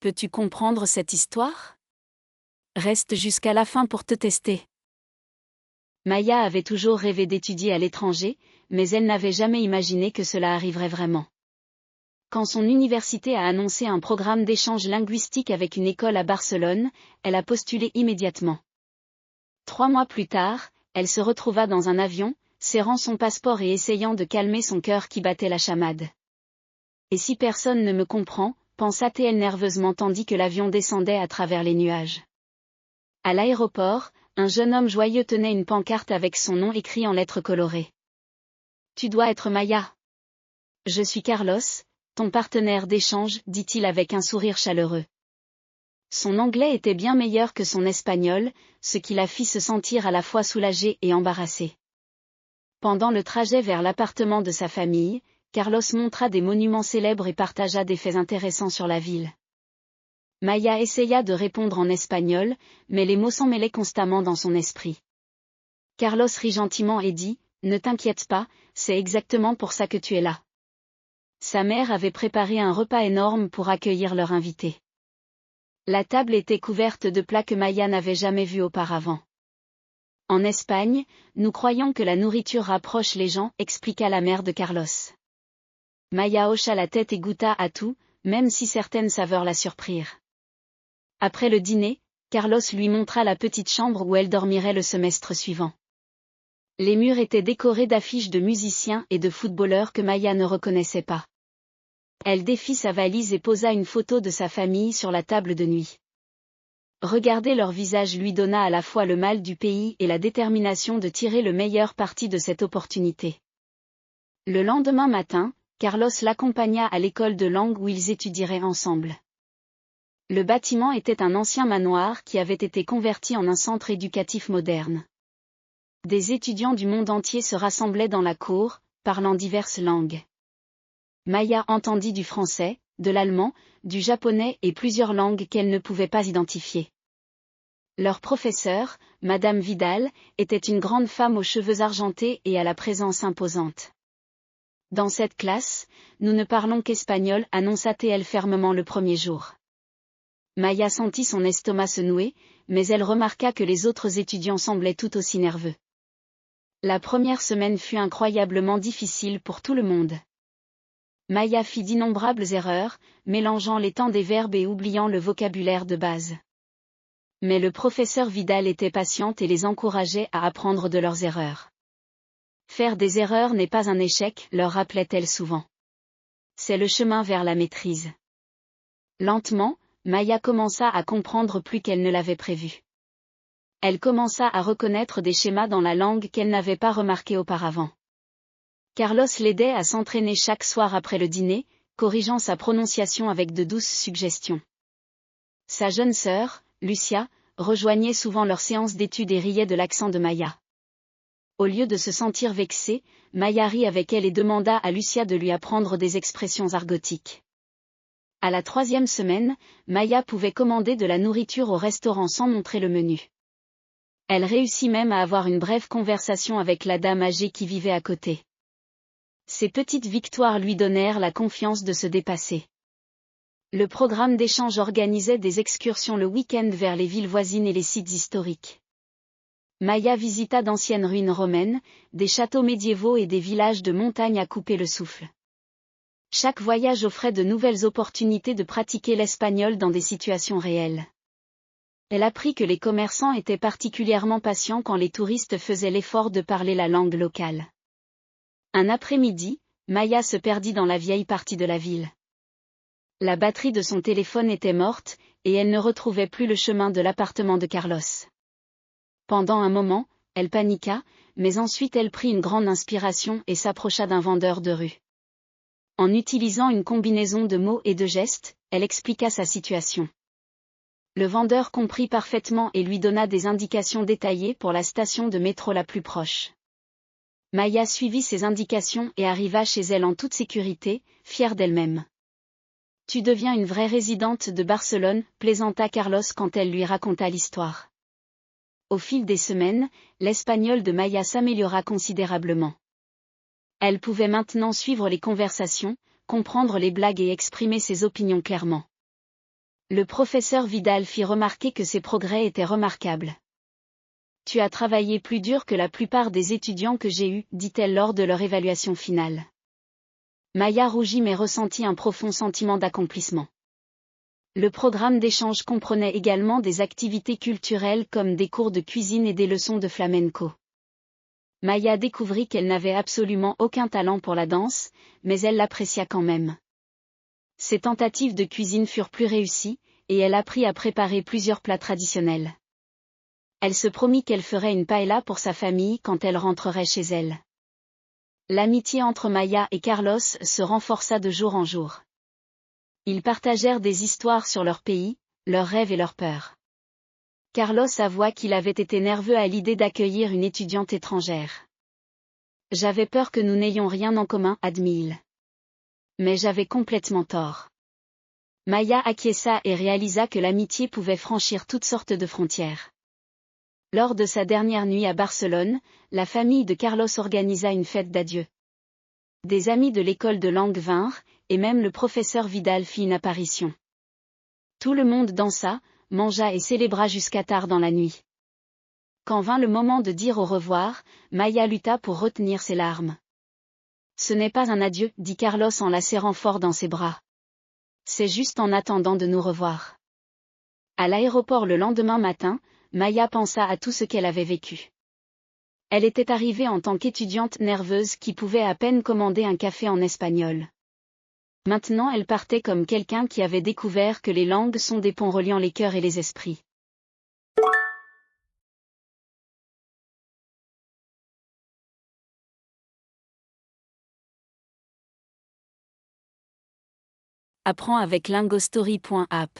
Peux-tu comprendre cette histoire? Reste jusqu'à la fin pour te tester. Maya avait toujours rêvé d'étudier à l'étranger, mais elle n'avait jamais imaginé que cela arriverait vraiment. Quand son université a annoncé un programme d'échange linguistique avec une école à Barcelone, elle a postulé immédiatement. 3 mois plus tard, elle se retrouva dans un avion, serrant son passeport et essayant de calmer son cœur qui battait la chamade. Et si personne ne me comprend, pensa-t-elle nerveusement tandis que l'avion descendait à travers les nuages. À l'aéroport, un jeune homme joyeux tenait une pancarte avec son nom écrit en lettres colorées. Tu dois être Maya. Je suis Carlos, ton partenaire d'échange, dit-il avec un sourire chaleureux. Son anglais était bien meilleur que son espagnol, ce qui la fit se sentir à la fois soulagée et embarrassée. Pendant le trajet vers l'appartement de sa famille, Carlos montra des monuments célèbres et partagea des faits intéressants sur la ville. Maya essaya de répondre en espagnol, mais les mots s'en mêlaient constamment dans son esprit. Carlos rit gentiment et dit, « Ne t'inquiète pas, c'est exactement pour ça que tu es là. » Sa mère avait préparé un repas énorme pour accueillir leur invité. La table était couverte de plats que Maya n'avait jamais vus auparavant. En Espagne, nous croyons que la nourriture rapproche les gens, expliqua la mère de Carlos. Maya hocha la tête et goûta à tout, même si certaines saveurs la surprirent. Après le dîner, Carlos lui montra la petite chambre où elle dormirait le semestre suivant. Les murs étaient décorés d'affiches de musiciens et de footballeurs que Maya ne reconnaissait pas. Elle défit sa valise et posa une photo de sa famille sur la table de nuit. Regarder leur visage lui donna à la fois le mal du pays et la détermination de tirer le meilleur parti de cette opportunité. Le lendemain matin, Carlos l'accompagna à l'école de langue où ils étudieraient ensemble. Le bâtiment était un ancien manoir qui avait été converti en un centre éducatif moderne. Des étudiants du monde entier se rassemblaient dans la cour, parlant diverses langues. Maya entendit du français, de l'allemand, du japonais et plusieurs langues qu'elle ne pouvait pas identifier. Leur professeure, Madame Vidal, était une grande femme aux cheveux argentés et à la présence imposante. Dans cette classe, nous ne parlons qu'espagnol, annonça-t-elle fermement le premier jour. Maya sentit son estomac se nouer, mais elle remarqua que les autres étudiants semblaient tout aussi nerveux. La première semaine fut incroyablement difficile pour tout le monde. Maya fit d'innombrables erreurs, mélangeant les temps des verbes et oubliant le vocabulaire de base. Mais le professeur Vidal était patiente et les encourageait à apprendre de leurs erreurs. Faire des erreurs n'est pas un échec, leur rappelait-elle souvent. C'est le chemin vers la maîtrise. Lentement, Maya commença à comprendre plus qu'elle ne l'avait prévu. Elle commença à reconnaître des schémas dans la langue qu'elle n'avait pas remarqués auparavant. Carlos l'aidait à s'entraîner chaque soir après le dîner, corrigeant sa prononciation avec de douces suggestions. Sa jeune sœur, Lucia, rejoignait souvent leur séance d'études et riait de l'accent de Maya. Au lieu de se sentir vexée, Maya rit avec elle et demanda à Lucia de lui apprendre des expressions argotiques. À la 3e semaine, Maya pouvait commander de la nourriture au restaurant sans montrer le menu. Elle réussit même à avoir une brève conversation avec la dame âgée qui vivait à côté. Ces petites victoires lui donnèrent la confiance de se dépasser. Le programme d'échange organisait des excursions le week-end vers les villes voisines et les sites historiques. Maya visita d'anciennes ruines romaines, des châteaux médiévaux et des villages de montagne à couper le souffle. Chaque voyage offrait de nouvelles opportunités de pratiquer l'espagnol dans des situations réelles. Elle apprit que les commerçants étaient particulièrement patients quand les touristes faisaient l'effort de parler la langue locale. Un après-midi, Maya se perdit dans la vieille partie de la ville. La batterie de son téléphone était morte, et elle ne retrouvait plus le chemin de l'appartement de Carlos. Pendant un moment, elle paniqua, mais ensuite elle prit une grande inspiration et s'approcha d'un vendeur de rue. En utilisant une combinaison de mots et de gestes, elle expliqua sa situation. Le vendeur comprit parfaitement et lui donna des indications détaillées pour la station de métro la plus proche. Maya suivit ces indications et arriva chez elle en toute sécurité, fière d'elle-même. « Tu deviens une vraie résidente de Barcelone », plaisanta Carlos quand elle lui raconta l'histoire. Au fil des semaines, l'espagnol de Maya s'améliora considérablement. Elle pouvait maintenant suivre les conversations, comprendre les blagues et exprimer ses opinions clairement. Le professeur Vidal fit remarquer que ses progrès étaient remarquables. Tu as travaillé plus dur que la plupart des étudiants que j'ai eus, dit-elle lors de leur évaluation finale. Maya rougit mais ressentit un profond sentiment d'accomplissement. Le programme d'échange comprenait également des activités culturelles comme des cours de cuisine et des leçons de flamenco. Maya découvrit qu'elle n'avait absolument aucun talent pour la danse, mais elle l'apprécia quand même. Ses tentatives de cuisine furent plus réussies, et elle apprit à préparer plusieurs plats traditionnels. Elle se promit qu'elle ferait une paella pour sa famille quand elle rentrerait chez elle. L'amitié entre Maya et Carlos se renforça de jour en jour. Ils partagèrent des histoires sur leur pays, leurs rêves et leurs peurs. Carlos avoua qu'il avait été nerveux à l'idée d'accueillir une étudiante étrangère. J'avais peur que nous n'ayons rien en commun, admit-il. Mais j'avais complètement tort. Maya acquiesça et réalisa que l'amitié pouvait franchir toutes sortes de frontières. Lors de sa dernière nuit à Barcelone, la famille de Carlos organisa une fête d'adieu. Des amis de l'école de langue vinrent, et même le professeur Vidal fit une apparition. Tout le monde dansa, mangea et célébra jusqu'à tard dans la nuit. Quand vint le moment de dire au revoir, Maya lutta pour retenir ses larmes. Ce n'est pas un adieu, dit Carlos en la serrant fort dans ses bras. C'est juste en attendant de nous revoir. À l'aéroport le lendemain matin, Maya pensa à tout ce qu'elle avait vécu. Elle était arrivée en tant qu'étudiante nerveuse qui pouvait à peine commander un café en espagnol. Maintenant elle partait comme quelqu'un qui avait découvert que les langues sont des ponts reliant les cœurs et les esprits. Apprends avec lingostory.app.